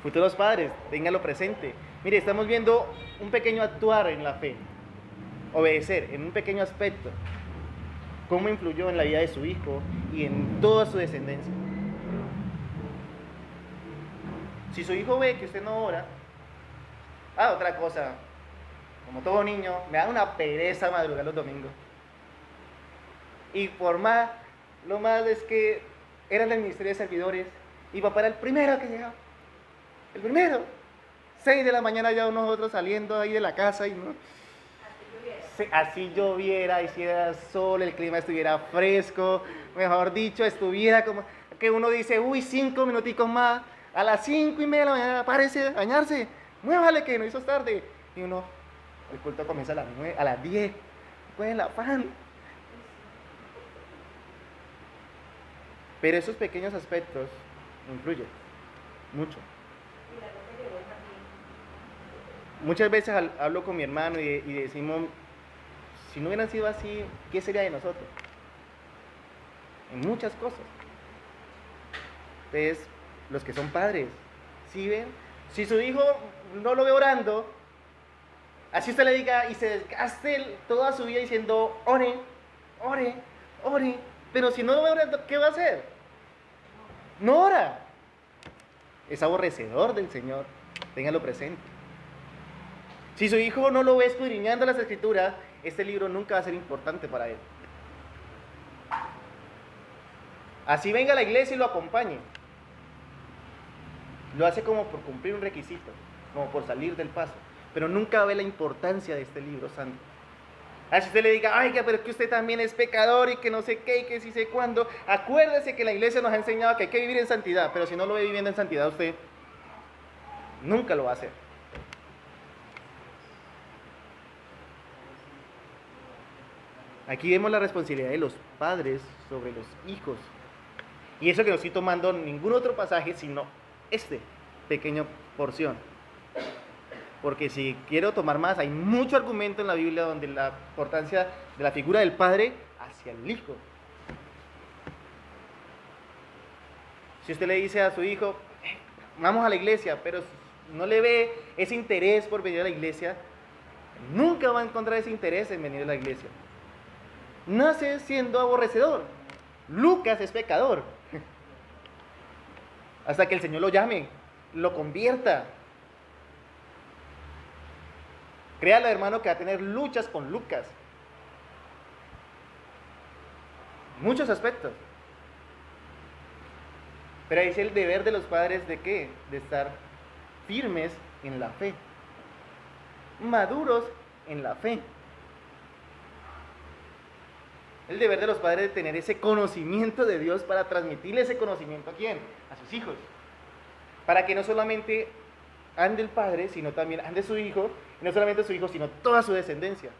Futuros padres, ténganlo presente. Mire, estamos viendo un pequeño actuar en la fe. Obedecer en un pequeño aspecto. Cómo influyó en la vida de su hijo y en toda su descendencia. Si su hijo ve que usted no ora, otra cosa, como todo niño, me da una pereza madrugar los domingos. Y por más, lo más es que eran del ministerio de servidores y papá era el primero que llegaba. El primero. 6 de la mañana ya nosotros saliendo ahí de la casa y no. Así lloviera, hiciera sol, el clima estuviera fresco, mejor dicho, estuviera como que uno dice, 5 minuticos más, a las 5:30 de la mañana, párese, bañarse, muévale que no hizo tarde. Y uno, el culto comienza a las 9, a las 10, con el afán. Pero esos pequeños aspectos influyen mucho. Muchas veces hablo con mi hermano y decimos, si no hubieran sido así, ¿qué sería de nosotros? En muchas cosas. Entonces, los que son padres, ¿sí ven? Si su hijo no lo ve orando, así usted le diga y se desgaste toda su vida diciendo, ore, ore, ore, pero si no lo ve orando, ¿qué va a hacer? No ora. Es aborrecedor del Señor, téngalo presente. Si su hijo no lo ve escudriñando las Escrituras, este libro nunca va a ser importante para él. Así venga a la iglesia y lo acompañe. Lo hace como por cumplir un requisito, como por salir del paso, pero nunca ve la importancia de este libro santo. Así usted le diga, pero es que usted también es pecador y que no sé qué y que sí sé cuándo. Acuérdese que la iglesia nos ha enseñado que hay que vivir en santidad, pero si no lo ve viviendo en santidad usted, nunca lo va a hacer. Aquí vemos la responsabilidad de los padres sobre los hijos. Y eso que no estoy tomando ningún otro pasaje, sino este pequeño porción. Porque si quiero tomar más, hay mucho argumento en la Biblia donde la importancia de la figura del padre hacia el hijo. Si usted le dice a su hijo, vamos a la iglesia, pero no le ve ese interés por venir a la iglesia, nunca va a encontrar ese interés en venir a la iglesia. Nace siendo aborrecedor. Lucas es pecador. Hasta que el Señor lo llame, lo convierta. Créale, hermano, que va a tener luchas con Lucas. Muchos aspectos. Pero ahí es el deber de los padres de ¿qué? De estar firmes en la fe. Maduros en la fe. El deber de los padres de tener ese conocimiento de Dios para transmitirle ese conocimiento ¿a quién? A sus hijos. Para que no solamente ande el padre, sino también ande su hijo, y no solamente su hijo, sino toda su descendencia.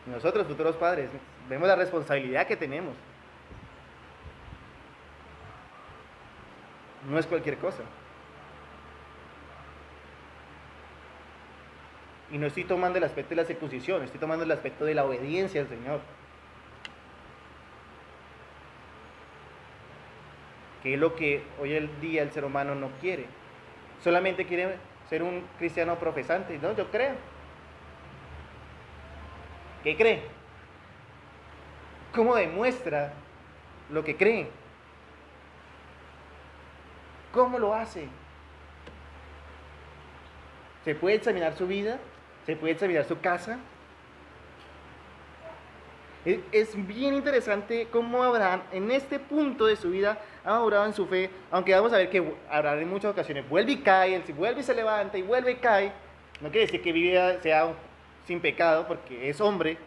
Nosotros, futuros padres, vemos la responsabilidad que tenemos. No es cualquier cosa. Y no estoy tomando el aspecto de la circuncisión, estoy tomando el aspecto de la obediencia al Señor. Que es lo que hoy en día el ser humano no quiere. Solamente quiere ser un cristiano profesante. No, yo creo. ¿Qué cree? ¿Cómo demuestra lo que cree? ¿Cómo lo hace? ¿Se puede examinar su vida? ¿Se puede examinar su casa? Es bien interesante cómo Abraham en este punto de su vida ha obrado en su fe, aunque vamos a ver que Abraham en muchas ocasiones vuelve y cae, él vuelve y se levanta y vuelve y cae. No quiere decir que vida sea sin pecado, porque es hombre.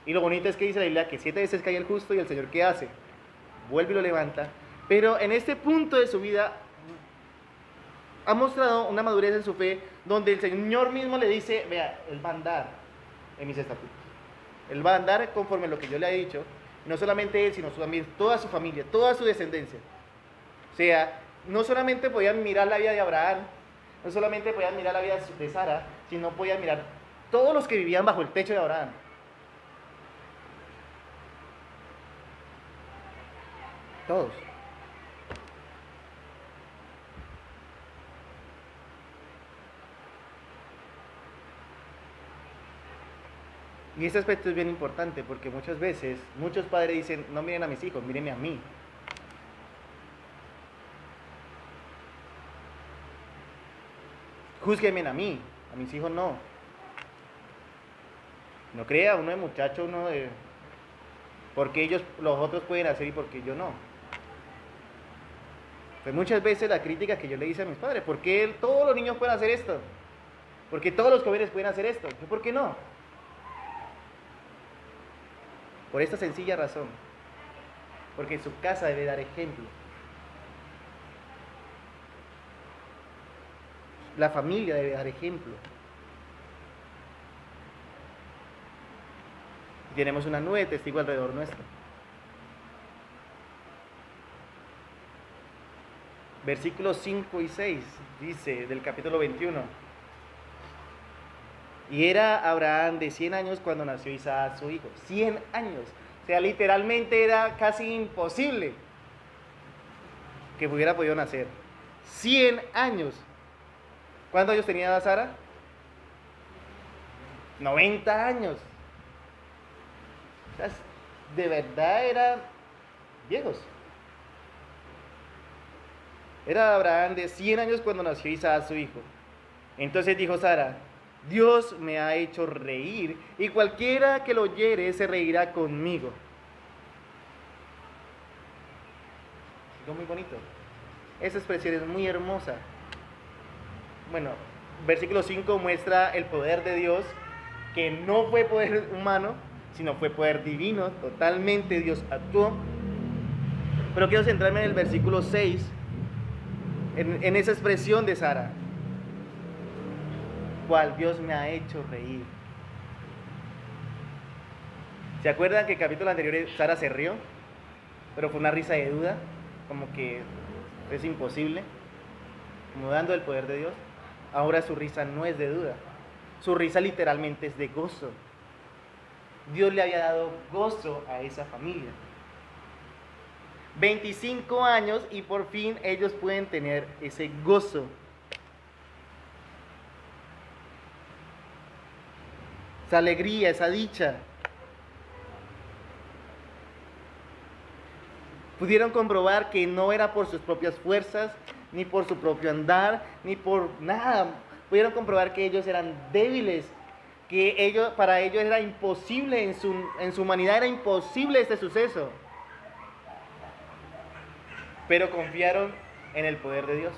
Y lo bonito es que dice la Biblia que 7 veces cae el justo y el Señor, ¿qué hace? Vuelve y lo levanta. Pero en este punto de su vida ha mostrado una madurez en su fe, donde el Señor mismo le dice, vea, Él va a andar en mis estatutos. Él va a andar conforme a lo que yo le he dicho. No solamente él, sino también toda su familia, toda su descendencia. O sea, no solamente podían mirar la vida de Abraham, no solamente podían mirar la vida de Sara, sino podían mirar todos los que vivían bajo el techo de Abraham. Todos. Y ese aspecto es bien importante porque muchas veces, muchos padres dicen, no miren a mis hijos, mírenme a mí. Júzguenme a mí, a mis hijos no. No crea uno de muchacho, uno de... porque ellos, los otros pueden hacer y porque yo no. Pues muchas veces la crítica que yo le hice a mis padres, ¿por qué todos los niños pueden hacer esto? ¿Por qué todos los jóvenes pueden hacer esto? ¿Yo por qué no? Por esta sencilla razón, porque su casa debe dar ejemplo. La familia debe dar ejemplo. Y tenemos una nube de testigos alrededor nuestro. Versículos 5 y 6 dice del capítulo 21. Y era Abraham de 100 años cuando nació Isaac su hijo. 100 años. O sea, literalmente era casi imposible que hubiera podido nacer. 100 años. ¿Cuántos años tenía Sara? 90 años. O sea, de verdad eran viejos. Era Abraham de 100 años cuando nació Isaac su hijo. Entonces dijo Sara, Dios me ha hecho reír y cualquiera que lo oyere se reirá conmigo. Algo muy bonito. Esa expresión es muy hermosa. Bueno, versículo 5 muestra el poder de Dios, que no fue poder humano, sino fue poder divino. Totalmente Dios actuó. Pero quiero centrarme en el versículo 6, en esa expresión de Sara. Cual Dios me ha hecho reír. ¿Se acuerdan que el capítulo anterior Sara se rió? Pero fue una risa de duda, como que es imposible, como dando el poder de Dios. Ahora su risa no es de duda, su risa literalmente es de gozo. Dios le había dado gozo a esa familia. 25 años y por fin ellos pueden tener ese gozo. Esa alegría, esa dicha. Pudieron comprobar que no era por sus propias fuerzas, ni por su propio andar, ni por nada. Pudieron comprobar que ellos eran débiles, que para ellos era imposible, en su humanidad era imposible este suceso. Pero confiaron en el poder de Dios,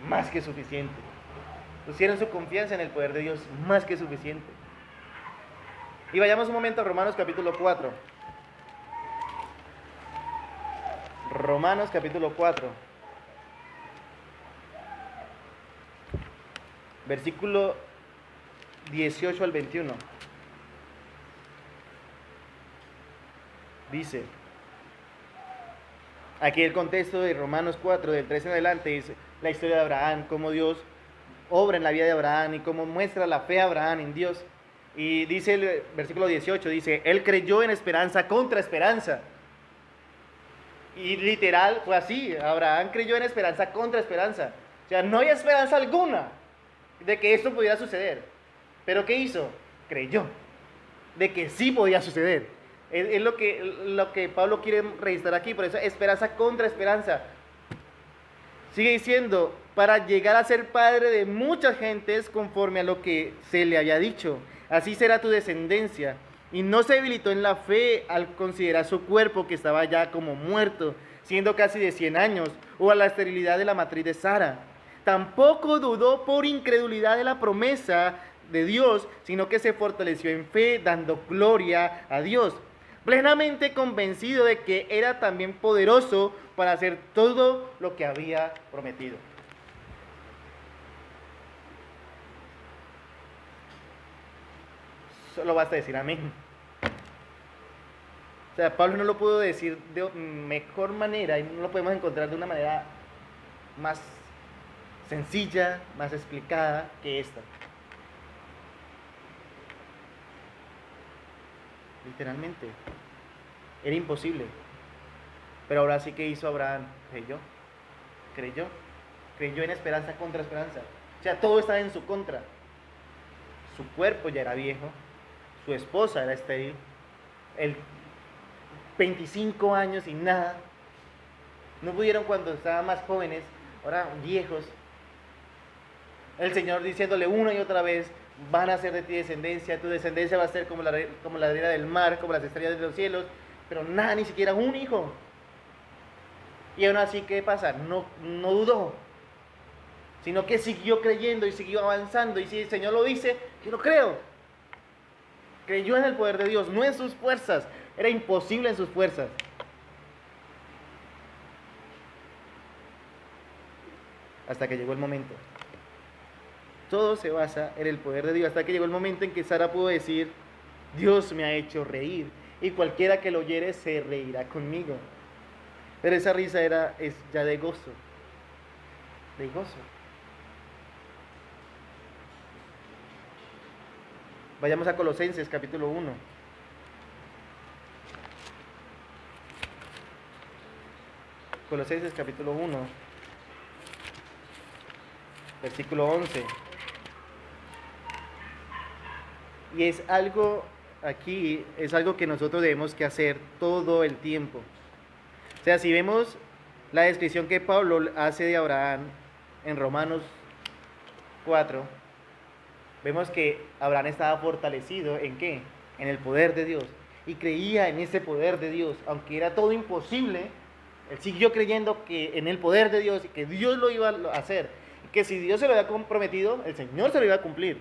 más que suficiente. Pusieron su confianza en el poder de Dios, más que suficiente. Y vayamos un momento a Romanos capítulo 4. Romanos capítulo 4. Versículo 18 al 21. Dice, aquí el contexto de Romanos 4, del 13 en adelante, es la historia de Abraham, cómo Dios obra en la vida de Abraham y cómo muestra la fe de Abraham en Dios. Y dice el versículo 18, dice, él creyó en esperanza contra esperanza. Y literal fue así, Abraham creyó en esperanza contra esperanza. O sea, no hay esperanza alguna de que esto pudiera suceder. Pero ¿qué hizo? Creyó de que sí podía suceder. Es lo que Pablo quiere registrar aquí, por eso esperanza contra esperanza. Sigue diciendo, para llegar a ser padre de muchas gentes conforme a lo que se le había dicho. Así será tu descendencia. Y no se debilitó en la fe al considerar su cuerpo que estaba ya como muerto, siendo casi de 100 años, o a la esterilidad de la matriz de Sara. Tampoco dudó por incredulidad de la promesa de Dios, sino que se fortaleció en fe, dando gloria a Dios, plenamente convencido de que era también poderoso para hacer todo lo que había prometido. Solo basta decir amén. O sea, Pablo no lo pudo decir de mejor manera y no lo podemos encontrar de una manera más sencilla, más explicada que esta. Literalmente. Era imposible. Pero ahora sí que hizo Abraham. Creyó en esperanza contra esperanza. O sea, todo estaba en su contra. Su cuerpo ya era viejo. Su esposa era estéril. Él 25 años y nada. No pudieron cuando estaban más jóvenes, ahora viejos. El Señor diciéndole una y otra vez: van a hacer de ti descendencia, tu descendencia va a ser como la arena del mar, como las estrellas de los cielos, pero nada, ni siquiera un hijo. Y aún así, ¿qué pasa? No dudó, sino que siguió creyendo y siguió avanzando. Y si el Señor lo dice, yo lo creo. Creyó en el poder de Dios, no en sus fuerzas. Era imposible en sus fuerzas. Hasta que llegó el momento. Todo se basa en el poder de Dios. Hasta que llegó el momento en que Sara pudo decir: Dios me ha hecho reír, y cualquiera que lo oyere se reirá conmigo. Pero esa risa es ya de gozo. De gozo. Vayamos a Colosenses capítulo 1. Colosenses capítulo 1, versículo 11. Y es algo que nosotros debemos que hacer todo el tiempo. O sea, si vemos la descripción que Pablo hace de Abraham en Romanos 4, vemos que Abraham estaba fortalecido ¿en qué? En el poder de Dios. Y creía en ese poder de Dios, aunque era todo imposible. Él siguió creyendo que en el poder de Dios y que Dios lo iba a hacer. Y que si Dios se lo había comprometido, el Señor se lo iba a cumplir.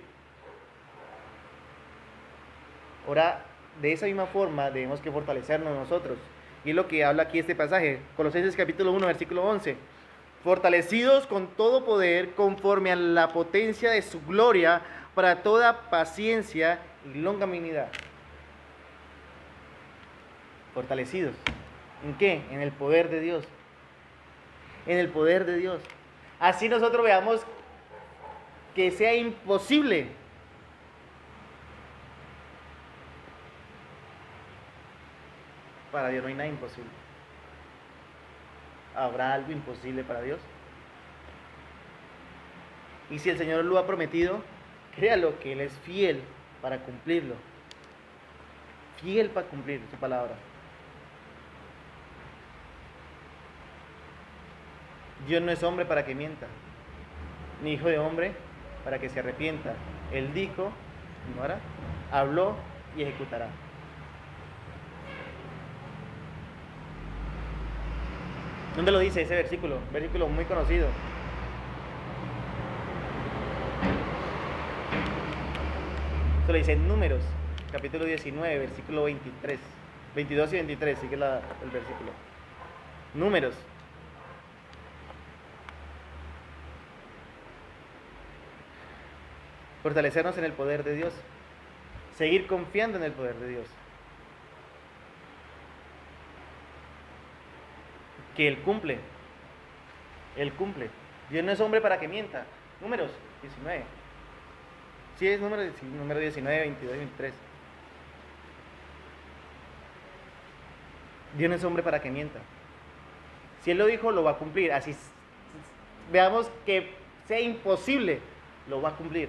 Ahora, de esa misma forma debemos que fortalecernos nosotros. Y es lo que habla aquí este pasaje. Colosenses capítulo 1, versículo 11. Fortalecidos con todo poder conforme a la potencia de su gloria para toda paciencia y longanimidad. Fortalecidos. ¿En qué? En el poder de Dios. En el poder de Dios. Así nosotros veamos que sea imposible. Para Dios no hay nada imposible. ¿Habrá algo imposible para Dios? Y si el Señor lo ha prometido, créalo que Él es fiel para cumplirlo. Fiel para cumplir su palabra. Dios no es hombre para que mienta, ni hijo de hombre para que se arrepienta. Él dijo, no hará, habló y ejecutará. ¿Dónde lo dice ese versículo? Versículo muy conocido. Esto lo dice en Números, capítulo 19, versículo 23. 22 y 23, sigue el versículo. Números. Fortalecernos en el poder de Dios. Seguir confiando en el poder de Dios. Que Él cumple. Él cumple. Dios no es hombre para que mienta. Números 19. Sí, es número 19, 22 y 23. Dios no es hombre para que mienta. Si Él lo dijo, lo va a cumplir. Así veamos que sea imposible, lo va a cumplir.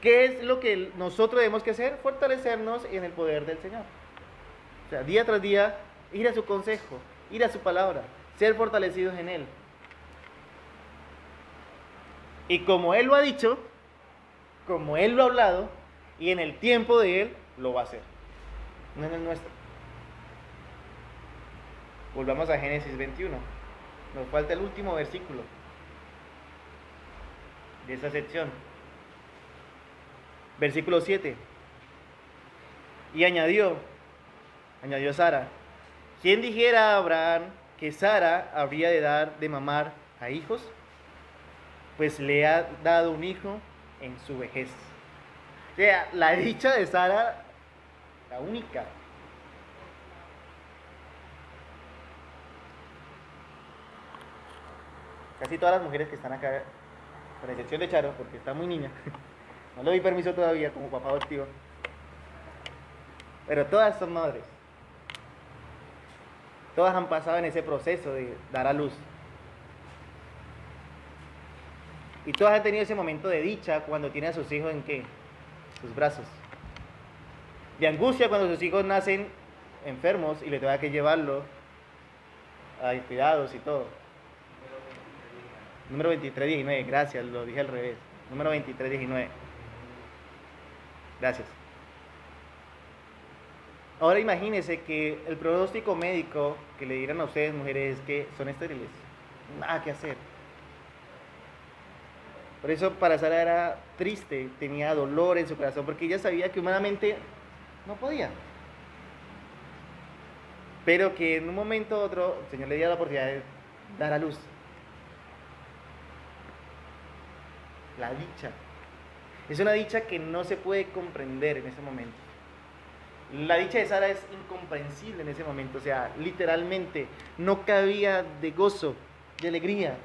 ¿Qué es lo que nosotros debemos que hacer? Fortalecernos en el poder del Señor. O sea, día tras día, ir a su consejo, ir a su palabra, ser fortalecidos en Él. Y como Él lo ha dicho, como Él lo ha hablado, y en el tiempo de Él, lo va a hacer. No en el nuestro. Volvamos a Génesis 21. Nos falta el último versículo de esta sección. Versículo 7. Y añadió Sara, ¿quién dijera a Abraham que Sara habría de dar de mamar a hijos? Pues le ha dado un hijo en su vejez. O sea, la dicha de Sara, la única. Casi todas las mujeres que están acá, con excepción de Charo, porque está muy niña, no le doy permiso todavía como papá adoptivo, pero todas son madres. Todas han pasado en ese proceso de dar a luz. Y todas han tenido ese momento de dicha cuando tienen a sus hijos en ¿qué? Sus brazos. De angustia cuando sus hijos nacen enfermos y le tenga que llevarlos a cuidados y todo. Número 2319, gracias, lo dije al revés. Número 2319. Gracias. Ahora imagínense que el pronóstico médico que le dieran a ustedes, mujeres, es que son estériles. Nada que hacer. Por eso para Sara era triste, tenía dolor en su corazón, porque ella sabía que humanamente no podía. Pero que en un momento u otro el Señor le diera la oportunidad de dar a luz. La dicha. Es una dicha que no se puede comprender en ese momento. La dicha de Sara es incomprensible en ese momento, o sea, literalmente no cabía de gozo, de alegría,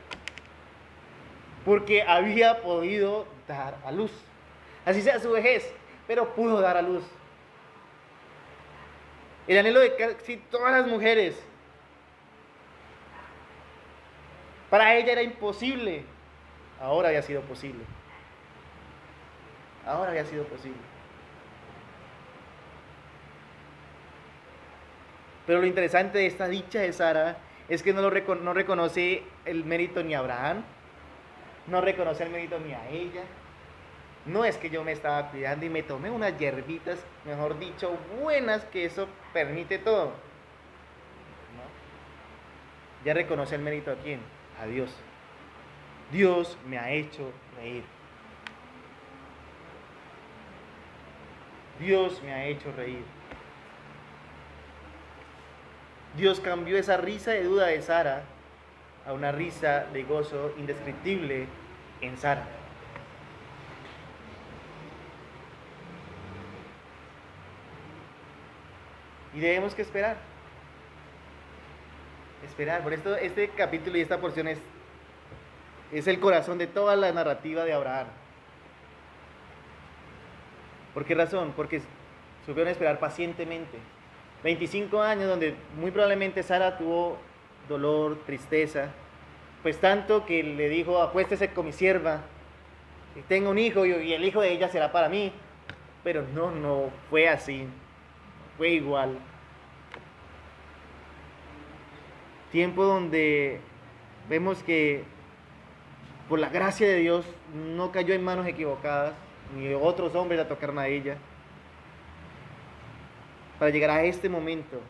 porque había podido dar a luz, así sea su vejez, pero pudo dar a luz. El anhelo de casi todas las mujeres, para ella era imposible, ahora había sido posible. Ahora había sido posible. Pero lo interesante de esta dicha de Sara es que no reconoce el mérito ni a Abraham, no reconoce el mérito ni a ella. No es que yo me estaba cuidando y me tomé unas hierbitas, mejor dicho, buenas, que eso permite todo. ¿No? Ya reconoce el mérito a quién, a Dios. Dios me ha hecho reír. Dios me ha hecho reír. Dios cambió esa risa de duda de Sara a una risa de gozo indescriptible en Sara. Y debemos que esperar. Esperar. Por esto este capítulo y esta porción es el corazón de toda la narrativa de Abraham. ¿Por qué razón? Porque supieron esperar pacientemente. 25 años donde muy probablemente Sara tuvo dolor, tristeza, pues tanto que le dijo, acuéstese con mi sierva, y tengo un hijo y el hijo de ella será para mí. Pero no fue así, fue igual. Tiempo donde vemos que por la gracia de Dios no cayó en manos equivocadas, ni otros hombres la tocaron a ella, para llegar a este momento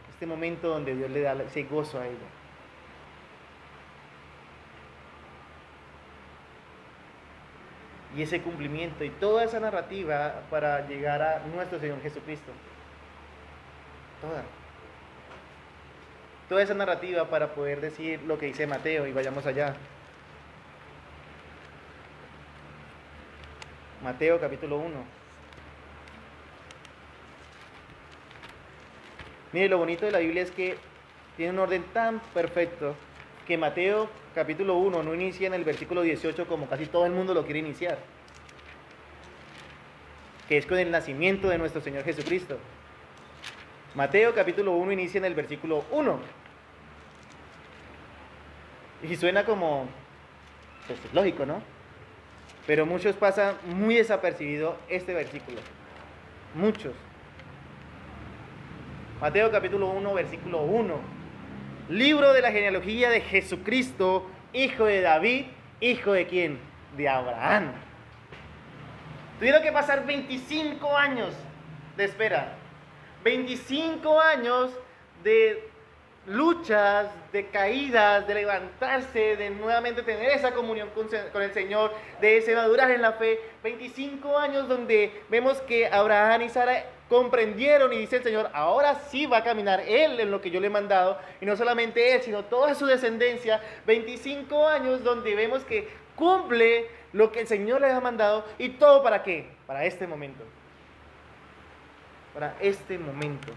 donde Dios le da ese gozo a ella. Y ese cumplimiento y toda esa narrativa para llegar a nuestro Señor Jesucristo. Toda esa narrativa para poder decir lo que dice Mateo, y vayamos allá. Mateo capítulo 1. Mire, lo bonito de la Biblia es que tiene un orden tan perfecto que Mateo capítulo 1 no inicia en el versículo 18 como casi todo el mundo lo quiere iniciar, que es con el nacimiento de nuestro Señor Jesucristo. Mateo capítulo 1 inicia en el versículo 1. Y suena como, pues es lógico, ¿no? Pero muchos pasan muy desapercibido este versículo. Muchos. Mateo capítulo 1, versículo 1. Libro de la genealogía de Jesucristo, hijo de David, hijo de ¿quién? De Abraham. Tuvieron que pasar 25 años de espera. 25 años de luchas, de caídas, de levantarse, de nuevamente tener esa comunión con el Señor, de ese madurar en la fe. 25 años donde vemos que Abraham y Sara comprendieron y dice el Señor, ahora sí va a caminar Él en lo que yo le he mandado, y no solamente Él, sino toda su descendencia. 25 años donde vemos que cumple lo que el Señor le ha mandado, y todo ¿para qué? Para este momento. Para este momento.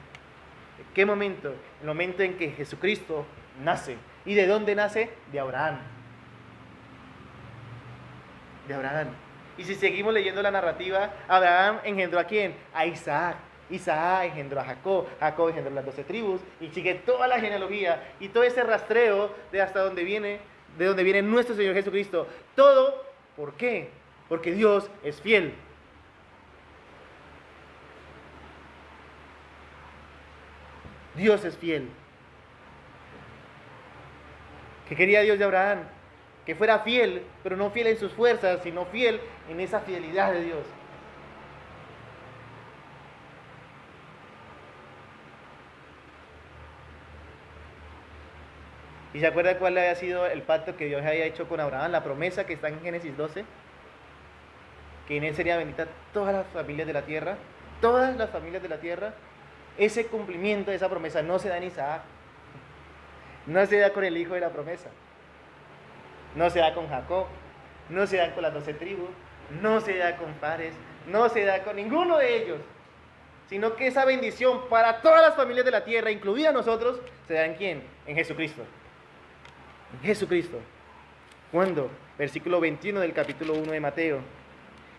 ¿Qué momento? El momento en que Jesucristo nace. ¿Y de dónde nace? De Abraham. De Abraham. Y si seguimos leyendo la narrativa, Abraham engendró ¿a quién? A Isaac. Isaac engendró a Jacob. Jacob engendró las 12 tribus. Y sigue toda la genealogía y todo ese rastreo de hasta donde viene, de donde viene nuestro Señor Jesucristo. Todo, ¿por qué? Porque Dios es fiel. Dios es fiel. ¿Qué quería Dios de Abraham? Que fuera fiel, pero no fiel en sus fuerzas, sino fiel en esa fidelidad de Dios. ¿Y se acuerda cuál había sido el pacto que Dios había hecho con Abraham? La promesa que está en Génesis 12. Que en él sería bendita todas las familias de la tierra. Todas las familias de la tierra. Ese cumplimiento de esa promesa no se da en Isaac, no se da con el hijo de la promesa, no se da con Jacob, no se da con las 12 tribus, no se da con Fares, no se da con ninguno de ellos, sino que esa bendición para todas las familias de la tierra, incluida nosotros, se da en ¿quién? En Jesucristo. En Jesucristo. ¿Cuándo? Versículo 21 del capítulo 1 de Mateo.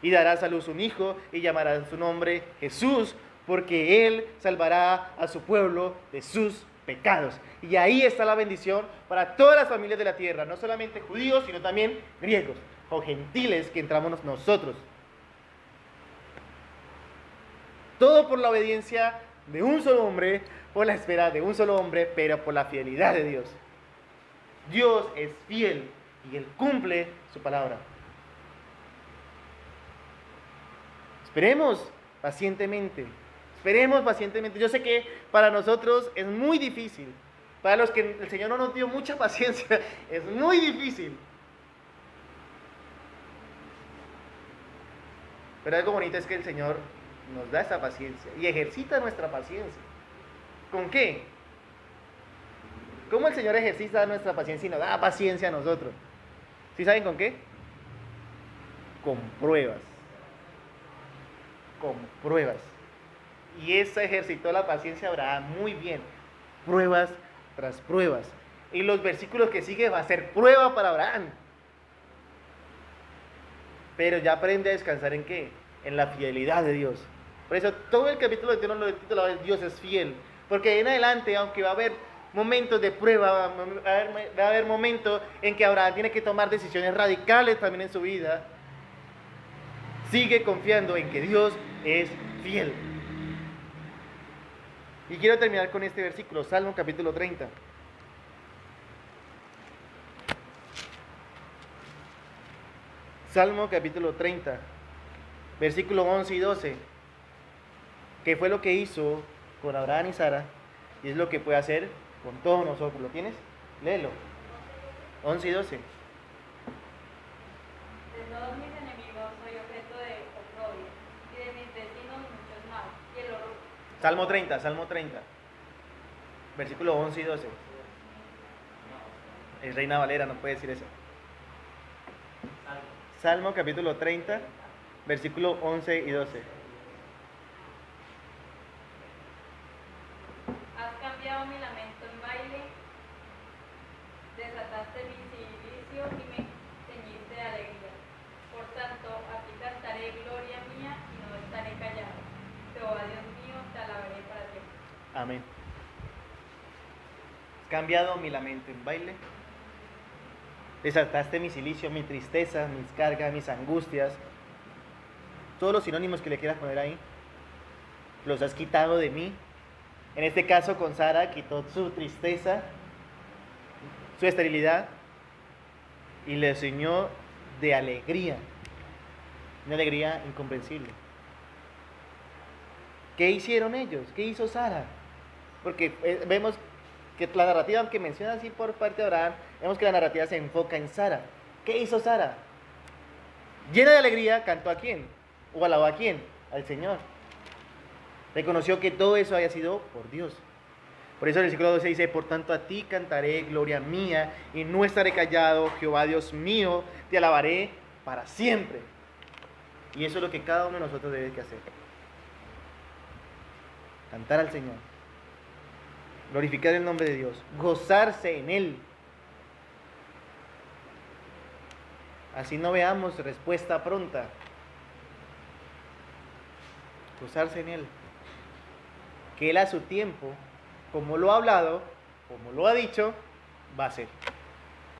Y darás a luz un hijo y llamarás su nombre Jesús, porque Él salvará a su pueblo de sus pecados. Y ahí está la bendición para todas las familias de la tierra, no solamente judíos, sino también griegos o gentiles que entramos nosotros. Todo por la obediencia de un solo hombre, por la espera de un solo hombre, pero por la fidelidad de Dios. Dios es fiel y Él cumple su palabra. Esperemos pacientemente. Esperemos pacientemente. Yo sé que para nosotros es muy difícil. Para los que el Señor no nos dio mucha paciencia, es muy difícil. Pero algo bonito es que el Señor nos da esa paciencia y ejercita nuestra paciencia. ¿Con qué? ¿Cómo el Señor ejercita nuestra paciencia y nos da paciencia a nosotros? ¿Sí saben con qué? Con pruebas. Con pruebas. Y eso ejercitó la paciencia de Abraham muy bien. Pruebas tras pruebas. Y los versículos que siguen va a ser prueba para Abraham. Pero ya aprende a descansar ¿en qué? En la fidelidad de Dios. Por eso todo el capítulo 21 lo titula Dios es fiel. Porque en adelante, aunque va a haber momentos de prueba, va a haber momentos en que Abraham tiene que tomar decisiones radicales también en su vida, sigue confiando en que Dios es fiel. Y quiero terminar con este versículo, Salmo capítulo 30. Salmo capítulo 30, versículo 11 y 12, que fue lo que hizo con Abraham y Sara, y es lo que puede hacer con todos nosotros. ¿Lo tienes? Léelo. 11 y 12. De todos mis enemigos soy objeto de oprobio, y de mis vecinos muchos más. Y el horror. Salmo 30, versículo 11 y 12. Es Reina Valera, no puede decir eso. Salmo capítulo 30, versículo 11 y 12. Has cambiado mi lamento en baile, desataste mi cilicio y me ceñiste de alegría. Por tanto, a ti cantaré gloria mía y no estaré callado. Jehová Dios mío, te alabaré para siempre. Amén. Has cambiado mi lamento en baile. Desataste mi cilicio, mi tristeza, mis cargas, mis angustias. Todos los sinónimos que le quieras poner ahí. Los has quitado de mí. En este caso con Sara quitó su tristeza, su esterilidad y le enseñó de alegría. Una alegría incomprensible. ¿Qué hicieron ellos? ¿Qué hizo Sara? Porque vemos que la narrativa que menciona así por parte de Abraham, vemos que la narrativa se enfoca en Sara. ¿Qué hizo Sara? Llena de alegría, cantó a quién, o alabó a quién, al Señor. Reconoció que todo eso había sido por Dios. Por eso el versículo 12 dice, por tanto a ti cantaré, gloria mía, y no estaré callado, Jehová Dios mío, te alabaré para siempre. Y eso es lo que cada uno de nosotros debe que hacer. Cantar al Señor, glorificar el nombre de Dios, gozarse en Él. Así no veamos respuesta pronta. Gozarse en Él. Que Él a su tiempo, como lo ha hablado, como lo ha dicho, va a ser.